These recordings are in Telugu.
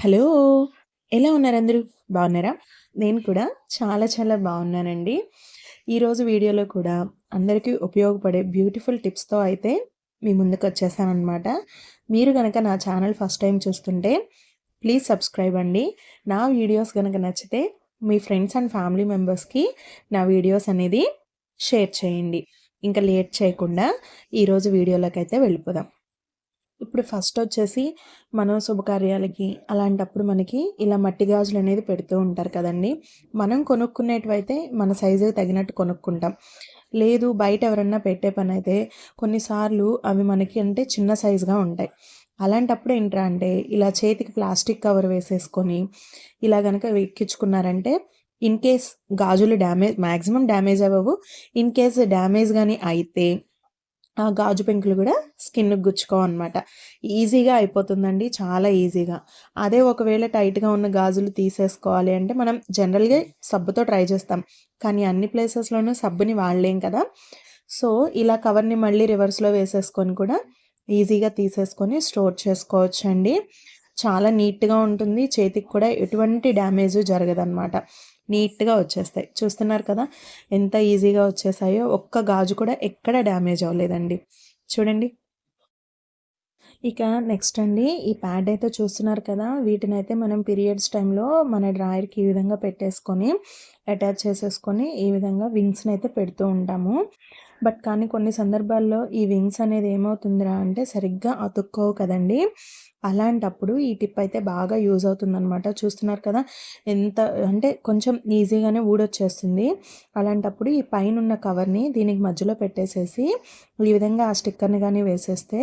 హలో! ఎలా ఉన్నారు అందరూ? బాగున్నారా? నేను కూడా చాలా చాలా బాగున్నానండి. ఈరోజు వీడియోలో కూడా అందరికీ ఉపయోగపడే బ్యూటిఫుల్ టిప్స్‌తో అయితే మీ ముందుకొచ్చేసాననమాట. మీరు గనక నా ఛానల్ ఫస్ట్ టైమ్ చూస్తుంటే ప్లీజ్ సబ్స్క్రైబ్ అండి. నా వీడియోస్ గనక నచ్చితే మీ ఫ్రెండ్స్ అండ్ ఫ్యామిలీ మెంబర్స్‌కి నా వీడియోస్ అనేది షేర్ చేయండి. ఇంకా లేట్ చేయకుండా ఈరోజు వీడియోలోకైతే వెళ్ళిపోదాం. ఇప్పుడు ఫస్ట్ వచ్చేసి మనం శుభకార్యాలకి అలాంటప్పుడు మనకి ఇలా మట్టి గాజులు అనేది పెడుతూ ఉంటారు కదండి. మనం కొనుక్కునేటివైతే మన సైజుకి తగినట్టు కొనుక్కుంటాం. లేదు బయట ఎవరన్నా పెట్టే పనైతే కొన్నిసార్లు అవి మనకి అంటే చిన్న సైజుగా ఉంటాయి. అలాంటప్పుడు ఏంట్రా అంటే ఇలా చేతికి ప్లాస్టిక్ కవర్ వేసేసుకొని ఇలా గనక ఎక్కించుకున్నారంటే ఇన్‌కేస్ గాజులు మ్యాక్సిమం డ్యామేజ్ అవ్వవు. ఇన్‌కేస్ డ్యామేజ్ గాని అయితే ఆ గాజు పెంకులు గూడా స్కిన్‌కి గుచ్చుకోవనమాట. ఈజీగా అయిపోతుందండి. చాలా ఈజీగా. అదే ఒకవేళ టైట్‌గా ఉన్న గాజులు తీసేసుకోవాలి అంటే మనం జనరల్‌గా సబ్బుతో ట్రై చేస్తాం. కానీ అన్ని ప్లేసెస్‌లోనూ సబ్బుని వాడలేం కదా! సో, ఇలా కవర్‌ని మళ్ళీ రివర్స్‌లో వేసేసుకొని కూడా ఈజీగా తీసేసుకొని స్టోర్ చేసుకోవచ్చండి. చాలా నీట్‌గా ఉంటుంది. చేతికి కూడా ఎటువంటి డ్యామేజు జరగదనమాట. నీట్‌గా వచ్చేస్తాయి. చూస్తున్నారు కదా! ఎంత ఈజీగా వచ్చేసాయో. ఒక్క గాజు కూడా ఎక్కడ డ్యామేజ్ అవ్వలేదండి. చూడండి. ఇక నెక్స్ట్ అండి ఈ ప్యాడ్ అయితే చూస్తున్నారు కదా! వీటినైతే మనం పీరియడ్స్ టైంలో మన డ్రాయర్‌కి ఈ విధంగా పెట్టేసుకొని, అటాచ్ చేసేసుకొని ఈ విధంగా వింగ్స్‌నైతే పెడుతూ ఉంటాము. కానీ కొన్ని సందర్భాల్లో ఈ వింగ్స్ అనేది ఏమవుతుందిరా అంటే సరిగ్గా అతుక్కోవు కదండీ! అలాంటప్పుడు ఈ టిప్ అయితే బాగా యూజ్ అవుతుందనమాట. చూస్తున్నారు కదా! ఎంత అంటే కొంచెం ఈజీగానే ఊడొచ్చేస్తుంది. అలాంటప్పుడు ఈ పైనున్న కవర్‌ని దీనికి మధ్యలో పెట్టేసేసి ఈ విధంగా ఆ స్టిక్కర్‌ని గాని వేసేస్తే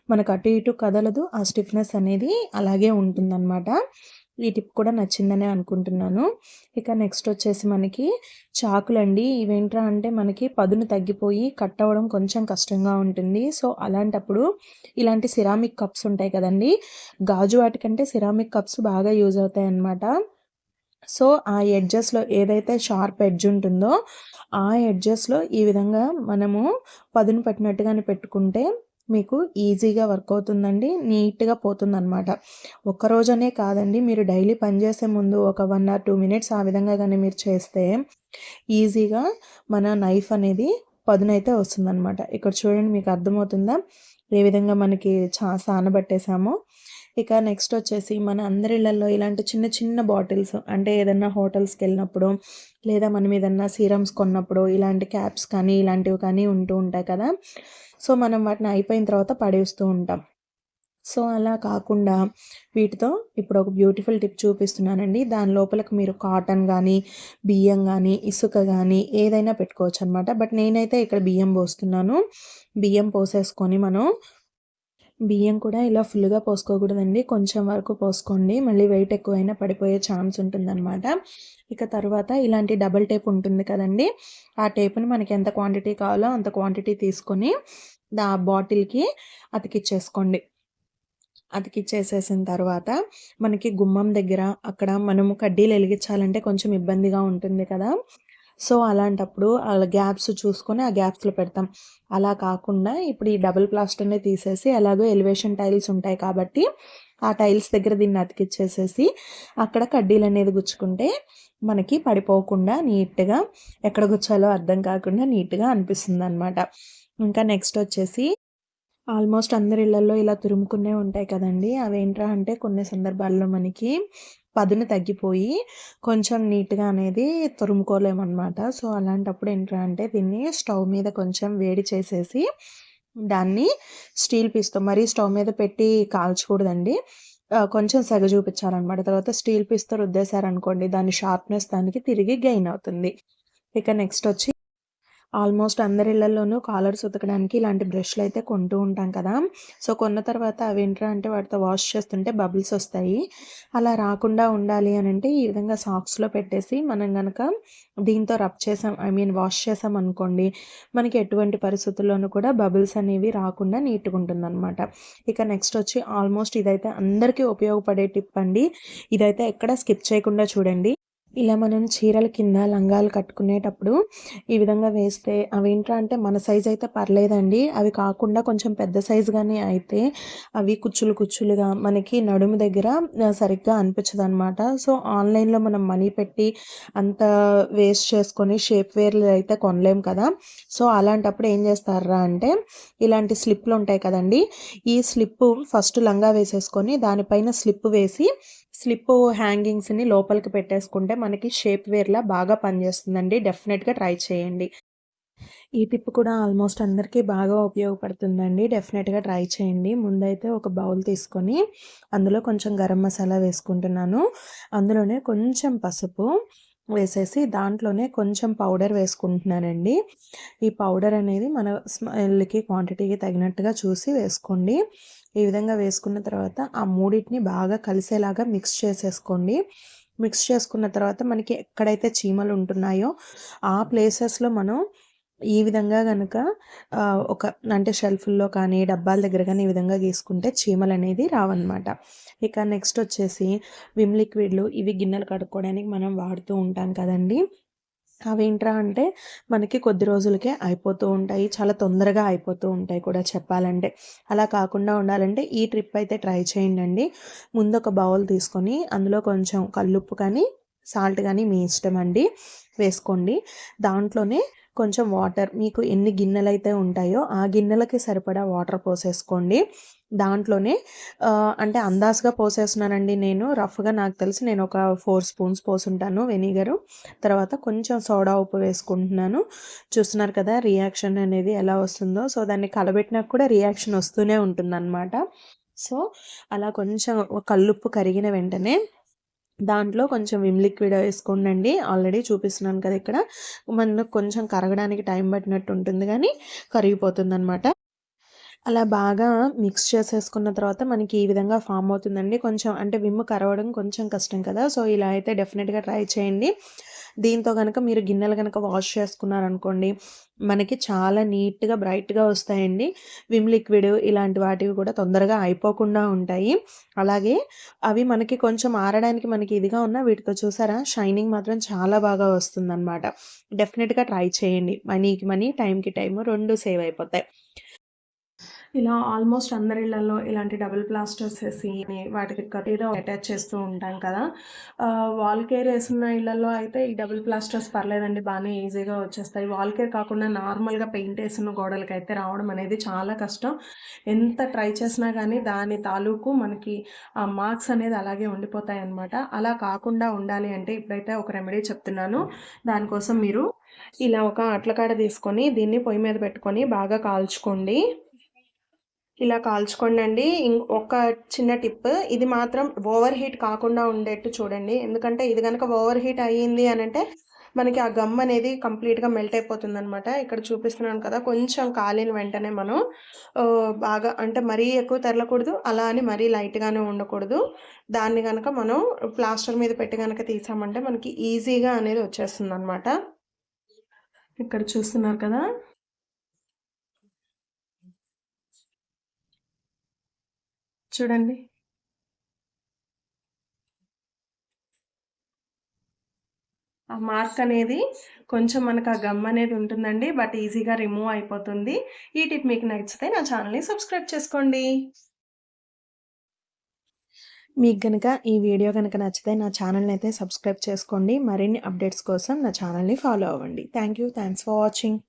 మనకు అటు ఇటు కదలదు. ఆ స్టిఫ్‌నెస్ అనేది అలాగే ఉంటుందనమాట. ఈ టిప్ కూడా నచ్చిందనే అనుకుంటున్నాను. ఇక నెక్స్ట్ వచ్చేసి మనకి చాకులండి. ఇవేంట్రా అంటే మనకి పదును తగ్గిపోయి కట్ అవ్వడం కొంచెం కష్టంగా ఉంటుంది. సో, అలాంటప్పుడు ఇలాంటి సిరామిక్ కప్స్ ఉంటాయి కదండీ! గాజు వాటికంటే సిరామిక్ కప్స్ బాగా యూజ్ అవుతాయన్నమాట. సో, ఆ ఎడ్జెస్‌లో ఏదైతే షార్ప్ ఎడ్జ్ ఉంటుందో, ఆ ఎడ్జెస్‌లో ఈ విధంగా మనము పదును పట్టినట్టుగానే పెట్టుకుంటే మీకు ఈజీగా వర్క్ అవుతుందండి. నీట్‌గా పోతుందనమాట. ఒక్కరోజనే కాదండి, మీరు డైలీ పని చేసే ముందు ఒక 1 ఆర్ 2 మినిట్స్ ఆ విధంగా గాని మీరు చేస్తే ఈజీగా మన నైఫ్ అనేది పదునైతే వస్తుందనమాట. ఇక్కడ చూడండి మీకు అర్థమవుతుందా? ఏ విధంగా మనకి సానబట్టేసామో. ఇక నెక్స్ట్ వచ్చేసి మన అందరి ఇళ్లల్లో ఇలాంటి చిన్న చిన్న బాటిల్స్ అంటే ఏదన్నా హోటల్స్‌కెళ్ళినప్పుడు, లేదా మనం ఏదన్నా సీరమ్స్ కొన్నప్పుడు ఇలాంటి క్యాప్స్ కానీ, ఇలాంటివి కానీ ఉంటూ ఉంటాయి కదా! సో, మనం వాటిని అయిపోయిన తర్వాత పడేస్తూ ఉంటాం. సో, అలా కాకుండా వీటితో ఇప్పుడు ఒక బ్యూటిఫుల్ టిప్ చూపిస్తున్నానండి. దాని లోపలికి మీరు కాటన్ గానీ, బియ్యం గానీ, ఇసుక గానీ ఏదైనా పెట్టుకోవచ్చనమాట. నేనైతే ఇక్కడ బియ్యం పోస్తున్నాను. బియ్యం పోసేసుకొని బియ్యం కూడా ఇలా ఫుల్‌గా పోసుకోకూడదండి. కొంచెం వరకు పోసుకోండి. మళ్ళీ వెయిట్ ఎక్కువైనా పడిపోయే ఛాన్స్ ఉంటుందనమాట. ఇక తర్వాత ఇలాంటి డబుల్ టేప్ ఉంటుంది కదండీ! ఆ టేప్‌ని మనకి ఎంత క్వాంటిటీ కావాలో అంత క్వాంటిటీ తీసుకొని బాటిల్‌కి అతికిచ్చేసుకోండి. అతికిచ్చేసేసిన తర్వాత మనకి గుమ్మం దగ్గర అక్కడ మనము కడ్డీలు ఎలిగించాలంటే కొంచెం ఇబ్బందిగా ఉంటుంది కదా! సో, అలాంటప్పుడు అలా గ్యాప్స్ చూసుకొని ఆ గ్యాప్స్‌లో పెడతాం. అలా కాకుండా ఇప్పుడు ఈ డబుల్ ప్లాస్టర్‌ని తీసేసి ఎలాగో ఎలివేషన్ టైల్స్ ఉంటాయి కాబట్టి, ఆ టైల్స్ దగ్గర దీన్ని అతికిచ్చేసేసి అక్కడ కడ్డీలనేది గుచ్చుకుంటే మనకి పడిపోకుండా నీట్‌గా ఎక్కడ గుచ్చాలో అర్థం కాకుండా నీట్‌గా అనిపిస్తుందనమాట. ఇంకా నెక్స్ట్ వచ్చేసి ఆల్మోస్ట్ అందరి ఇళ్లల్లో ఇలా తురుముకునే ఉంటాయి కదండీ! అవేంట్రా అంటే కొన్ని సందర్భాల్లో మనకి పదును తగ్గిపోయి కొంచెం నీట్‌గా అనేది తురుముకోలేమనమాట. సో, అలాంటప్పుడు ఏంట్రా అంటే దీన్ని స్టవ్ మీద కొంచెం వేడి చేసేసి దాన్ని స్టీల్ పీస్‌తో మరీ స్టవ్ మీద పెట్టి కాల్చకూడదండి. కొంచెం సెగ చూపించాలనమాట. తర్వాత స్టీల్ పీస్‌తో రుద్దేశారనుకోండి దాని షార్ప్‌నెస్ దానికి తిరిగి గెయిన్ అవుతుంది. ఇక నెక్స్ట్ వచ్చి ఆల్మోస్ట్ అందరి ఇళ్లల్లోనూ కాలర్స్ ఉతకడానికి ఇలాంటి బ్రష్‌లయితే కొంటూ ఉంటాం కదా! సో, కొన్న తర్వాత అవేంట్రా అంటే వాటితో వాష్ చేస్తుంటే బబుల్స్ ఒస్తాయి. అలా రాకుండా ఉండాలి అనంటే ఈ విధంగా సాక్స్‌లో పెట్టేసి మనం గనక దీంతో రబ్ చేసాం వాష్ చేసామనుకోండి, మనకి ఎటువంటి పరిస్థితుల్లోనూ కూడా బబుల్స్ అనేవి రాకుండా నీట్‌గుంటుందనమాట. ఇక నెక్స్ట్ వచ్చి ఆల్మోస్ట్ ఇదైతే అందరికీ ఉపయోగపడే టిప్ అండి. ఇదైతే ఎక్కడ స్కిప్ చేయకుండా చూడండి. ఇలా మనం చీరల కింద లంగాలు కట్టుకునేటప్పుడు ఈ విధంగా వేస్తే అవేంట్రా అంటే మన సైజ్ అయితే పర్లేదండి. అవి కాకుండా కొంచెం పెద్ద సైజ్ గాని అయితే అవి కుచ్చులు కుచ్చులుగా మనకి నడుము దగ్గర సరిగ్గా అనిపించదనమాట. సో, ఆన్‌లైన్‌లో మనం మనీ పెట్టి అంత వేస్ట్ చేసుకొని షేప్ వేర్‌లు అయితే కొనలేం కదా! సో, అలాంటప్పుడు ఏం చేస్తార్రా అంటే ఇలాంటి స్లిప్‌లుంటాయి కదండీ! ఈ స్లిప్పు ఫస్ట్ లంగా వేసేసుకొని దానిపైన స్లిప్ వేసి స్లిప్పు హ్యాంగింగ్స్‌ని లోపలికి పెట్టేసుకుంటే మనకి షేప్ వేర్‌లా బాగా పనిచేస్తుందండి. డెఫినెట్‌గా ట్రై చేయండి. ఈ టిప్ కూడా ఆల్మోస్ట్ అందరికీ బాగా ఉపయోగపడుతుందండి. డెఫినెట్‌గా ట్రై చేయండి. ముందైతే ఒక బౌల్ తీసుకొని అందులో కొంచెం గరం మసాలా వేసుకుంటున్నాను. అందులోనే కొంచెం పసుపు వేసేసి దాంట్లోనే కొంచెం పౌడర్ వేసుకుంటున్నానండి. ఈ పౌడర్ అనేది మన స్మెల్‌కి, క్వాంటిటీకి తగినట్టుగా చూసి వేసుకోండి. ఈ విధంగా వేసుకున్న తర్వాత ఆ మూడిటిని బాగా కలిసేలాగా మిక్స్ చేసేసుకోండి. మిక్స్ చేసుకున్న తర్వాత మనకి ఎక్కడైతే చీమలు ఉంటున్నాయో ఆ ప్లేసెస్‌లో మనం ఈ విధంగా గనక ఒక అంటే షెల్ఫుల్లో కానీ, డబ్బాల దగ్గర గానీ ఈ విధంగా గీసుకుంటే చీమలనేది రావన్నమాట. ఇక నెక్స్ట్ వచ్చేసి విమ్ లిక్విడ్‌లు ఇవి గిన్నెలు కడుక్కోవడానికి మనం వాడుతూ ఉంటాం కదండీ! అవేంట్రా అంటే మనకి కొద్ది రోజులకే అయిపోతూ ఉంటాయి. చాలా తొందరగా అయిపోతూ ఉంటాయి కూడా చెప్పాలంటే. అలా కాకుండా ఉండాలంటే ఈ ట్రిప్ అయితే ట్రై చేయండండి. ముందొక బౌల్ తీసుకొని అందులో కొంచెం కల్లుప్పు కానీ, సాల్ట్ గానీ మీ ఇష్టమండి వేసుకోండి. దాంట్లోనే కొంచెం వాటర్ మీకు ఎన్ని గిన్నెలైతే ఉంటాయో ఆ గిన్నెలకి సరిపడా వాటర్ పోసేసుకోండి. దాంట్లోనే అంటే అందాజుగా పోసేస్తున్నానండి నేను. రఫ్‌గా నాకు తెలిసి నేనొక 4 స్పూన్స్ పోసుంటాను వెనిగరు. తర్వాత కొంచెం సోడా ఉప్పు వేసుకుంటున్నాను. చూస్తున్నారు కదా రియాక్షన్ అనేది ఎలా వస్తుందో. సో, దాన్ని కలబెట్టినా కూడా రియాక్షన్ వస్తూనే ఉంటుందనమాట. సో, అలా కొంచెం కల్లుప్పు కరిగిన వెంటనే దాంట్లో కొంచెం విమ్ లిక్విడ్ వేసుకోండండి. ఆల్రెడీ చూపిస్తున్నాను కదా ఇక్కడ. మనకు కొంచెం కరగడానికి టైం పట్టినట్టు ఉంటుంది గానీ కరిగిపోతుందనమాట. అలా బాగా మిక్స్ చేసేసుకున్న తర్వాత మనకి ఈ విధంగా ఫార్మ్ అవుతుందండి. కొంచెం అంటే విమ్ కరవడం కొంచెం కష్టం కదా! సో, ఇలా అయితే డెఫినిట్‌గా ట్రై చేయండి. దీంతో గనక మీరు గిన్నెలు గనక వాష్ చేసుకున్నారనుకోండి, మనకి చాలా నీట్‌గా, బ్రైట్‌గా వస్తాయండి. విమ్ లిక్విడ్ ఇలాంటి వాటివి కూడా తొందరగా అయిపోకుండా ఉంటాయి. అలాగే అవి మనకి కొంచెం ఆరడానికి మనకి ఇదిగా ఉన్నా వీటితో చూసారా షైనింగ్ మాత్రం చాలా బాగా వస్తుందనమాట. డెఫినిట్‌గా ట్రై చేయండి. మనీకి మనీ, టైంకి టైము 2 సేవ్ అయిపోతాయి. ఇలా ఆల్మోస్ట్ అందరి ఇళ్లల్లో ఇలాంటి డబుల్ ప్లాస్టర్స్ ఏసి వాటికి ఏదో అటాచ్ చేస్తూ ఉంటాం కదా! వాల్ కేర్ ఏసున్న ఇళ్లల్లో అయితే ఈ డబుల్ ప్లాస్టర్స్ పర్లేదండి. బానే ఈజీగా వచ్చేస్తాయి. వాల్ కేర్ కాకుండా నార్మల్‌గా పెయింట్ ఏసిన గోడలకైతే రావడం అనేది చాలా కష్టం. ఎంత ట్రై చేసినా గానీ దాని తాలూకు మనకి ఆ మార్క్స్ అనేది అలాగే ఉండిపోతాయన్నమాట. అలా కాకుండా ఉండాలి అంటే ఇప్పుడైతే ఒక రెమెడీ చెప్తున్నాను. దానికోసం మీరు ఇలా ఒక అట్లకాడ తీసుకొని దీన్ని పొయ్యి మీద పెట్టుకొని బాగా కాల్చుకోండి. ఇలా కాల్చుకోండండి. ఒక చిన్న టిప్ ఇది మాత్రం ఓవర్ హీట్ కాకుండా ఉండేట్టు చూడండి. ఎందుకంటే ఇది గనక ఓవర్ హీట్ అయ్యింది అనంటే మనకి ఆ గమ్ అనేది కంప్లీట్‌గా మెల్ట్ అయిపోతుందనమాట. ఇక్కడ చూపిస్తున్నాను కదా! కొంచెం కాలిన వెంటనే మనం బాగా అంటే మరీ ఎక్కువ తెరలకూడదు. అలా అని మరీ లైట్‌గాను ఉండకూడదు. దాన్ని గనక మనం ప్లాస్టర్ మీద పెట్టి గనక తీసామంటే మనకి ఈజీగా అనేది వచ్చేస్తుందనమాట. ఇక్కడ చూస్తున్నారు కదా! చూడండి. ఆ మార్క్ అనేది కొంచెం మనకు ఆ గమ్ అనేది ఉంటుందండి. బట్ ఈజీగా రిమూవ్ అయిపోతుంది. ఈ టిప్ మీకు నచ్చితే నా ఛానెల్‌ని సబ్స్క్రైబ్ చేసుకోండి. మీకు గనక ఈ వీడియో గనక నచ్చితే నా ఛానెల్‌ని అయితే సబ్స్క్రైబ్ చేసుకోండి. మరిన్ని అప్డేట్స్ కోసం నా ఛానెల్‌ని ఫాలో అవ్వండి. Thanks for watching.